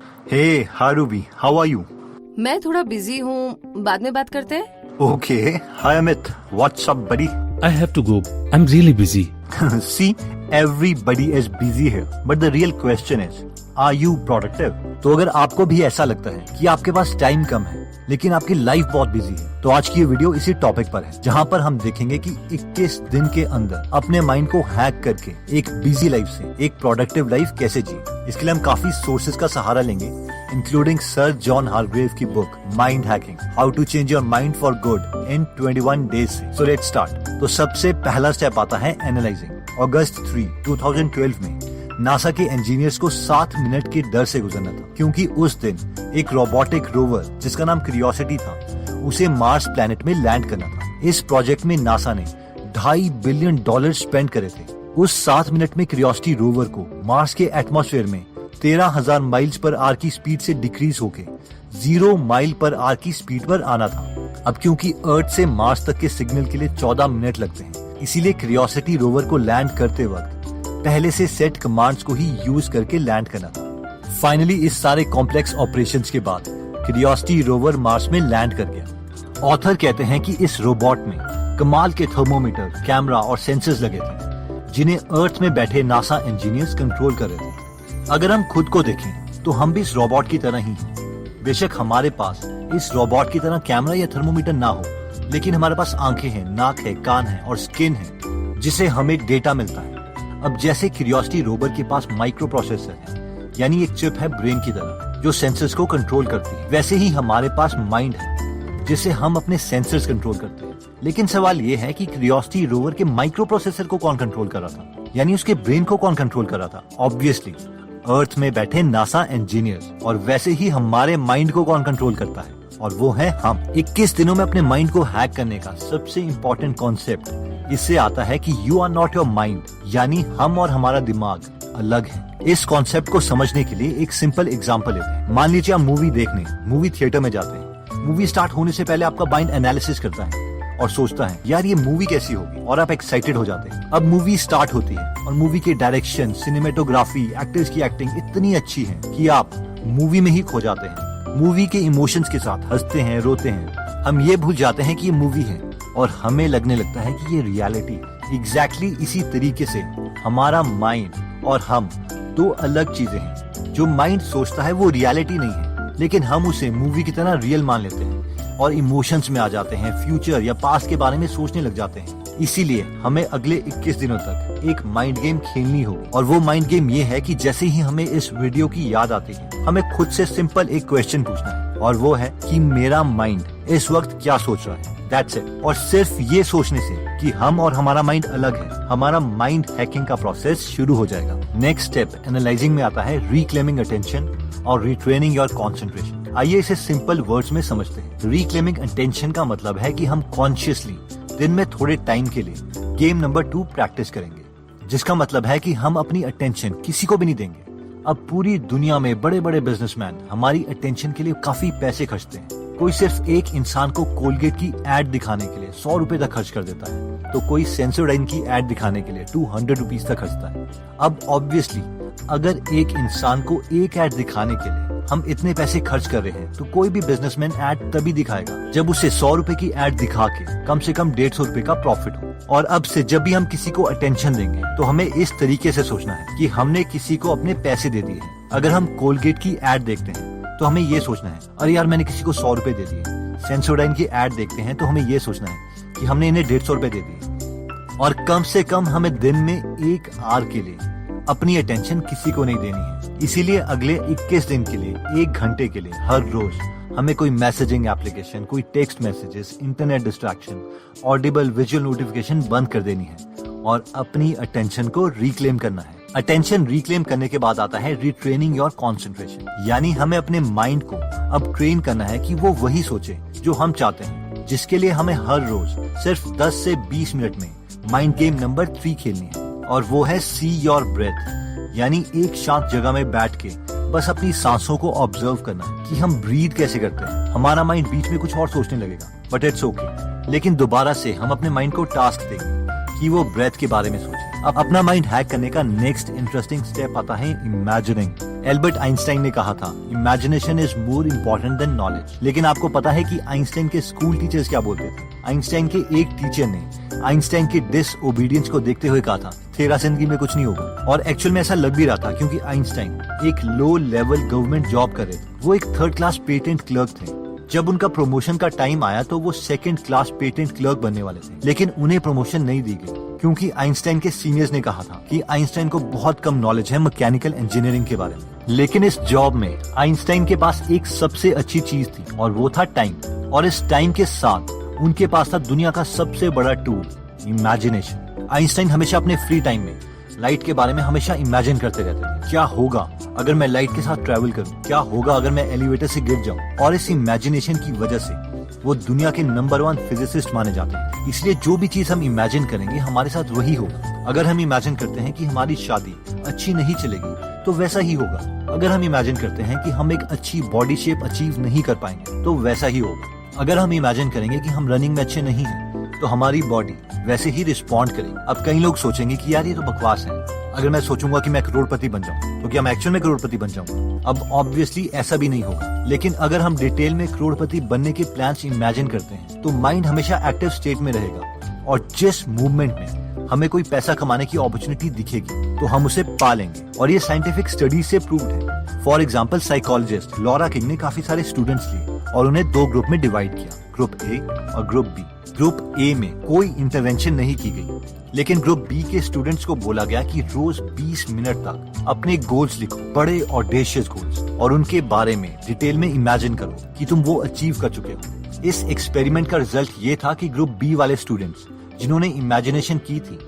Hey, hi Ruby, how are you? मैं थोड़ा busy हूँ, बाद में बात करते हैं। Okay, hi Amit, what's up buddy? I have to go. I'm really busy. See, everybody is busy here, but the real question is, are you productive? तो अगर आपको भी ऐसा लगता है कि आपके पास टाइम कम है, लेकिन आपकी लाइफ बहुत बिजी है, तो आज की ये वीडियो इसी टॉपिक पर है, जहाँ पर हम देखेंगे कि 21 दिन के अंदर अपने माइंड को हैक करके एक बिजी लाइफ से एक प्रोडक्टिव लाइफ कैसे जिए। इसके लिए हम काफी सोर्सेज का सहारा लेंगे, इंक्लूडिंग सर जॉन हार्ग्रेव की book mind hacking, how to change your mind for good in 21 days. So let's start. तो सबसे पहला स्टेप आता है एनालाइजिंग। अगस्त 3, 2012 में नासा के इंजीनियर्स को 7 मिनट के डर से गुजरना था, क्योंकि उस दिन एक रोबोटिक रोवर जिसका नाम क्यूरियोसिटी था, उसे मार्स प्लैनेट में लैंड करना था। इस प्रोजेक्ट में नासा ने $2.5 बिलियन स्पेंड करे थे। उस 7 मिनट में क्यूरियोसिटी रोवर को मार्स के एटमॉस्फेयर में 13,000 माइल्स पर आवर की स्पीड से डिक्रीज होके 0 माइल पर आवर की स्पीड पर आना था। अब क्योंकि अर्थ से मार्स तक के सिग्नल के लिए 14 मिनट लगते हैं, इसीलिए क्यूरियोसिटी रोवर को लैंड करते वक्त पहले से सेट कमांड्स को ही यूज करके लैंड करना था। फाइनली इस सारे कॉम्प्लेक्स ऑपरेशंस के बाद क्यूरियोसिटी रोवर मार्स में लैंड कर गया। ऑथर कहते हैं कि इस रोबोट में कमाल के थर्मोमीटर, कैमरा और सेंसर्स लगे थे, जिन्हें अर्थ में बैठे नासा इंजीनियर्स कंट्रोल कर रहे थे। अगर हम खुद को देखें तो हम भी इस रोबोट की तरह ही हैं। बेशक हमारे पास इस रोबोट की तरह कैमरा या थर्मोमीटर ना हो, लेकिन हमारे पास आंखें हैं, नाक है, कान है और स्किन है, जिसे हमें डेटा मिलता है। अब जैसे क्यूरियोसिटी रोवर के पास माइक्रो प्रोसेसर है, यानी एक चिप है ब्रेन की तरह जो सेंसर्स को कंट्रोल करती है, वैसे ही हमारे पास माइंड है जिसे हम अपने सेंसर्स कंट्रोल करते हैं। लेकिन सवाल ये है कि क्यूरियोसिटी रोवर के माइक्रो प्रोसेसर को कौन कंट्रोल कर रहा था, यानी उसके ब्रेन को कौन कंट्रोल कर रहा था? ऑब्वियसली अर्थ में बैठे नासा इंजीनियर्स। और वैसे ही हमारे माइंड को कौन कंट्रोल करता है, और वो है हम। 21 दिनों में अपने माइंड को हैक करने का सबसे इम्पोर्टेंट कॉन्सेप्ट इससे आता है कि you are not your mind, यानी हम और हमारा दिमाग अलग है। इस कॉन्सेप्ट को समझने के लिए एक सिंपल एग्जांपल लेते हैं। मान लीजिए आप मूवी देखने मूवी थिएटर में जाते हैं। मूवी स्टार्ट होने से पहले आपका माइंड एनालिसिस करता है और सोचता है यार ये मूवी कैसी होगी, और आप एक्साइटेड हो जाते हैं। अब मूवी स्टार्ट होती है और मूवी के डायरेक्शन, सिनेमेटोग्राफी, एक्टर्स की एक्टिंग इतनी अच्छी है कि आप मूवी में ही खो जाते हैं। मूवी के इमोशंस के साथ हंसते हैं, रोते हैं। हम ये भूल जाते हैं कि ये मूवी है और हमें लगने लगता है कि ये रियलिटी है। एग्जैक्टली इसी तरीके से हमारा माइंड और हम दो अलग चीजें हैं। जो माइंड सोचता है वो रियलिटी नहीं है, लेकिन हम उसे मूवी की तरह रियल मान लेते हैं और इमोशंस में आ जाते हैं, फ्यूचर या पास्ट के बारे में सोचने लग जाते हैं। इसीलिए हमें अगले 21 दिनों तक एक माइंड गेम खेलनी होगी, और वो माइंड गेम ये है कि जैसे ही हमें इस वीडियो की याद आती है, हमें खुद से सिंपल एक क्वेश्चन पूछना है, और वो है कि मेरा माइंड इस वक्त क्या सोच रहा है। That's it. और सिर्फ ये सोचने से कि हम और हमारा माइंड अलग है, हमारा माइंड हैकिंग का प्रोसेस शुरू हो जाएगा। नेक्स्ट स्टेप एनालाइजिंग में आता है रिक्लेमिंग अटेंशन और रिट्रेनिंग योर कंसंट्रेशन। आइए इसे सिंपल वर्ड्स में समझते हैं। रिक्लेमिंग अटेंशन का मतलब है कि हम कॉन्शियसली दिन में थोड़े टाइम के लिए गेम नंबर 2 प्रैक्टिस करेंगे, जिसका मतलब है कि हम अपनी अटेंशन किसी को भी नहीं देंगे। अब पूरी दुनिया में बड़े बड़े बिजनेसमैन हमारी अटेंशन के लिए काफी पैसे खर्चते हैं। कोई सिर्फ एक इंसान को कोलगेट की एड दिखाने के लिए 100 रुपए तक खर्च कर देता है, तो कोई सेंसोडाइन की एड दिखाने के लिए 200 रुपीज तक खर्चता है। अब ऑब्वियसली अगर एक इंसान को एक एड दिखाने के लिए हम इतने पैसे खर्च कर रहे हैं, तो कोई भी बिजनेसमैन एड तभी दिखाएगा जब उसे 100 रुपए की एड दिखा के कम से कम 150 रुपए का प्रॉफिट हो। और अब से जब भी हम किसी को अटेंशन देंगे, तो हमें इस तरीके से सोचना है कि हमने किसी को अपने पैसे दे दिए हैं। अगर हम कोलगेट की एड देखते हैं तो हमें ये सोचना है अरे यार मैंने किसी को 100 रुपए दे दिए। सेंसोडाइन की एड देखते हैं तो हमें ये सोचना है कि हमने इन्हें 150 रुपए दे दिए। और कम से कम हमें दिन में 1 आवर के लिए अपनी अटेंशन किसी को नहीं देनी है। इसीलिए अगले 21 दिन के लिए 1 घंटे के लिए हर रोज हमें कोई मैसेजिंग एप्लीकेशन, कोई text messages, internet distraction, Audible visual notification बंद कर देनी है और अपनी अटेंशन को रिक्लेम करना है। अटेंशन रिक्लेम करने के बाद आता है रिट्रेनिंग योर कंसंट्रेशन, यानी हमें अपने माइंड को अब ट्रेन करना है कि वो वही सोचे जो हम चाहते हैं, जिसके लिए हमें हर रोज सिर्फ 10 से 20 मिनट में माइंड गेम नंबर 3 खेलनी है, और वो है सी योर ब्रेथ, यानी एक शांत जगह में बैठ के बस अपनी सांसों को ऑब्जर्व करना है कि हम ब्रीथ कैसे करते हैं। हमारा माइंड बीच में कुछ और सोचने लगेगा, बट इट्स ओके। लेकिन दोबारा से हम अपने माइंड को टास्क देंगे कि वो ब्रेथ के बारे में सोचे। अब अपना माइंड हैक करने का नेक्स्ट इंटरेस्टिंग स्टेप आता है इमेजिनिंग। एल्बर्ट आइंस्टाइन ने कहा था, imagination is more important then knowledge. लेकिन आपको पता है कि आइंस्टाइन के स्कूल टीचर्स क्या बोलते थे? आइंस्टाइन के एक टीचर ने आइंस्टाइन के डिसओबीडियंस को देखते हुए कहा था, तेरा जिंदगी में कुछ नहीं होगा। और एक्चुअल में ऐसा लग भी रहा था, क्योंकि आइंस्टाइन एक लो लेवल गवर्नमेंट जॉब कर रहे थे। वो एक 3rd क्लास पेटेंट क्लर्क थे। जब उनका प्रमोशन का टाइम आया तो वो 2nd क्लास पेटेंट क्लर्क बनने वाले थे, लेकिन उन्हें प्रमोशन नहीं दी गई, क्योंकि आइंस्टाइन के सीनियर्स ने कहा था कि आइंस्टाइन को बहुत कम नॉलेज है मैकेनिकल इंजीनियरिंग के बारे में। लेकिन इस जॉब में आइंस्टाइन के पास एक सबसे अच्छी चीज थी, और वो था टाइम। और इस टाइम के साथ उनके पास था दुनिया का सबसे बड़ा टूल, इमेजिनेशन। आइंस्टाइन हमेशा अपने फ्री टाइम में लाइट के बारे में हमेशा इमेजिन करते रहते थे। क्या होगा अगर मैं लाइट के साथ ट्रैवल करूं? क्या होगा अगर मैं एलिवेटर से गिर जाऊं? और इस इमेजिनेशन की वजह से वो दुनिया के नंबर 1 फिजिसिस्ट माने जाते हैं। इसलिए जो भी चीज हम इमेजिन करेंगे हमारे साथ वही होगा। अगर हम इमेजिन करते हैं कि हमारी शादी अच्छी नहीं चलेगी तो वैसा ही होगा। अगर हम इमेजिन करते हैं कि हम एक अच्छी बॉडी शेप अचीव नहीं कर पाएंगे तो वैसा ही होगा। अगर हम इमेजिन करेंगे कि हम रनिंग में अच्छे नहीं हैं तो हमारी बॉडी वैसे ही रिस्पॉन्ड करेगी। अब कई लोग सोचेंगे कि यार ये तो बकवास है। अगर मैं सोचूंगा कि मैं करोड़पति बन जाऊं तो क्या मैं एक्चुअल में करोड़पति बन जाऊंगा? अब ऑब्वियसली ऐसा भी नहीं होगा। लेकिन अगर हम डिटेल में करोड़पति बनने के प्लान्स इमेजिन करते हैं तो माइंड हमेशा एक्टिव स्टेट में रहेगा, और जिस मूवमेंट में हमें कोई पैसा कमाने की अपॉर्चुनिटी दिखेगी तो हम उसे पा लेंगे। और ये साइंटिफिक स्टडी से प्रूव्ड है। For example, psychologist Laura king ने काफी सारे स्टूडेंट्स लिए और उन्हें 2 ग्रुप में डिवाइड किया, ग्रुप ए और ग्रुप बी। ग्रुप ए में कोई इंटरवेंशन नहीं की गई, लेकिन ग्रुप बी के स्टूडेंट्स को बोला गया कि रोज 20 मिनट तक अपने गोल्स लिखो, बड़े ऑडेशियस गोल्स, और उनके बारे में डिटेल में इमेजिन करो कि तुम वो अचीव कर चुके हो। इस एक्सपेरिमेंट का रिजल्ट ये था कि ग्रुप बी वाले स्टूडेंट्स जिन्होंने इमेजिनेशन की थी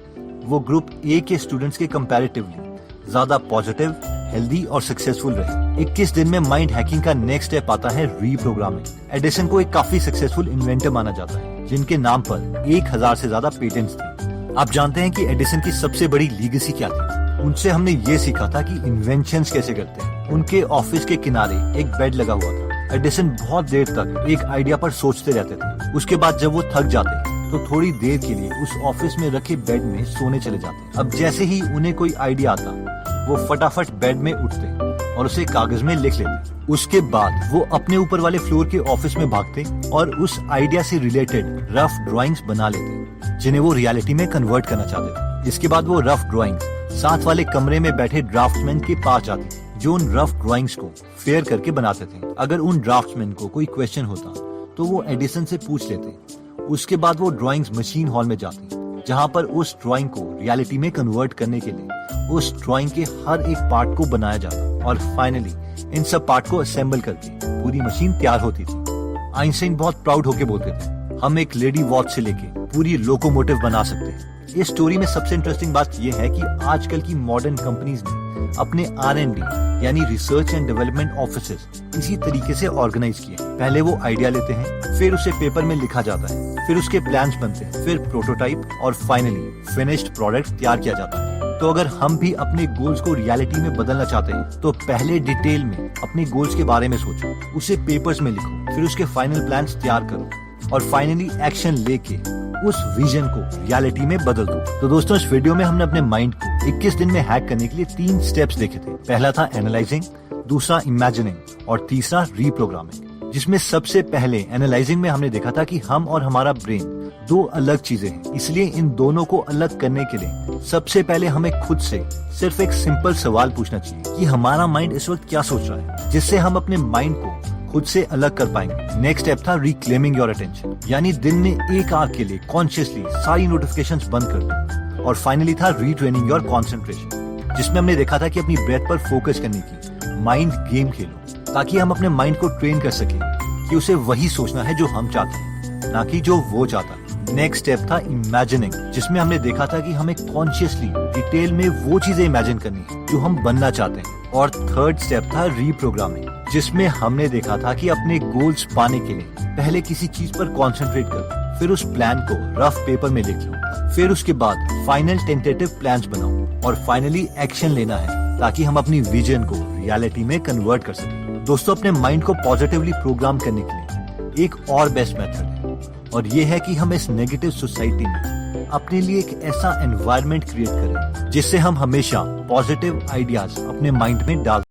वो ग्रुप ए के स्टूडेंट्स के कंपैरेटिवली ज्यादा पॉजिटिव, हेल्दी और सक्सेसफुल रहे। 21 दिन में माइंड हैकिंग का नेक्स्ट स्टेप आता है रीप्रोग्रामिंग। एडिसन को एक काफी सक्सेसफुल इन्वेंटर माना जाता है, जिनके नाम पर 1000 से ज्यादा पेटेंट्स थे। आप जानते हैं कि एडिसन की सबसे बड़ी लीगेसी क्या थी? उनसे हमने ये सीखा था कि इन्वेंशंस कैसे करते हैं। उनके ऑफिस के किनारे एक बेड लगा हुआ था। एडिसन बहुत देर तक एक आइडिया पर सोचते रहते थे। उसके बाद जब वो थक जाते तो थोड़ी देर के लिए उस ऑफिस में रखे बेड में सोने चले जाते। अब जैसे ही उन्हें कोई आइडिया आता वो फटाफट बेड में उठते और उसे कागज में लिख लेते। उसके बाद वो अपने ऊपर वाले फ्लोर के ऑफिस में भागते और उस आइडिया से रिलेटेड रफ ड्राइंग्स बना लेते, जिन्हें वो रियलिटी में कन्वर्ट करना चाहते थे। इसके बाद वो रफ ड्राइंग्स साथ वाले कमरे में बैठे ड्राफ्ट्समैन के पास जाते, जो उन रफ ड्राइंग्स को फेयर करके बनाते थे। अगर उन ड्राफ्ट्समैन को कोई क्वेश्चन होता तो वो एडिसन से पूछ लेते। उसके बाद वो ड्राइंग्स मशीन हॉल में जाती, जहाँ पर उस ड्राइंग को रियलिटी में कन्वर्ट करने के लिए उस ड्राइंग के हर एक पार्ट को बनाया जाता, और फाइनली इन सब पार्ट को असेंबल करके पूरी मशीन तैयार होती थी। आइंस्टाइन बहुत प्राउड होके बोलते थे, हम एक लेडी वॉच से लेके पूरी लोकोमोटिव बना सकते हैं। इस स्टोरी में सबसे इंटरेस्टिंग बात यह है कि आजकल की मॉडर्न कंपनीज ने अपने R&D यानी रिसर्च एंड डेवलपमेंट ऑफिसेस इसी तरीके से ऑर्गेनाइज किए। पहले वो आइडिया लेते हैं, फिर उसे पेपर में लिखा जाता है, फिर उसके प्लान्स बनते हैं, फिर प्रोटोटाइप, और फाइनली फिनिश्ड प्रोडक्ट तैयार किया जाता है। तो अगर हम भी अपने गोल्स को रियलिटी में बदलना चाहते हैं तो पहले डिटेल में अपने गोल्स के बारे में सोचो, उसे पेपर्स में लिखो, फिर उसके फाइनल प्लान्स तैयार करो, और फाइनली एक्शन लेके उस विजन को रियलिटी में बदल दो। तो दोस्तों, इस वीडियो में हमने अपने माइंड को 21 दिन में हैक करने के लिए 3 स्टेप्स देखे थे। पहला था एनालाइजिंग, दूसरा इमेजिनिंग, और तीसरा रीप्रोग्रामिंग। जिसमें सबसे पहले एनालाइजिंग में हमने देखा था कि हम और हमारा ब्रेन 2 अलग चीजें हैं, इसलिए इन दोनों को अलग करने के लिए सबसे पहले हमें खुद से सिर्फ एक सिंपल सवाल पूछना चाहिए कि हमारा माइंड इस वक्त क्या सोच रहा है, जिससे हम अपने माइंड को खुद से अलग कर पाएंगे। नेक्स्ट स्टेप था रिक्लेमिंग योर अटेंशन, यानी दिन में 1 आवर के लिए कॉन्शियसली सारी नोटिफिकेशंस बंद कर दो। और फाइनली था रीट्रेनिंग योर कंसंट्रेशन, जिसमें हमने देखा था कि अपनी ब्रेथ पर फोकस करने की माइंड गेम खेलो, ताकि हम अपने माइंड को ट्रेन कर सकें कि उसे वही सोचना है जो हम चाहते हैं, ना कि जो वो चाहता है। नेक्स्ट स्टेप था इमेजिनिंग, जिसमें हमने देखा था कि हमें कॉन्शियसली डिटेल में वो चीजें इमेजिन करनी है जो हम बनना चाहते हैं। और थर्ड स्टेप था रीप्रोग्रामिंग, जिसमें हमने देखा था कि अपने गोल्स पाने के लिए पहले किसी चीज पर कंसंट्रेट करो, फिर उस प्लान को रफ पेपर में लिख लो, फिर उसके बाद फाइनल टेंटेटिव प्लान्स बनाओ, और फाइनली एक्शन लेना है ताकि हम अपनी विजन को रियलिटी में कन्वर्ट कर सकें। दोस्तों, अपने माइंड को पॉजिटिवली प्रोग्राम करने के लिए एक और बेस्ट मेथड है, और ये है कि हम इस नेगेटिव सोसाइटी में अपने लिए एक ऐसा एनवायरनमेंट क्रिएट करें जिससे हम हमेशा पॉजिटिव आइडियाज अपने माइंड में डाल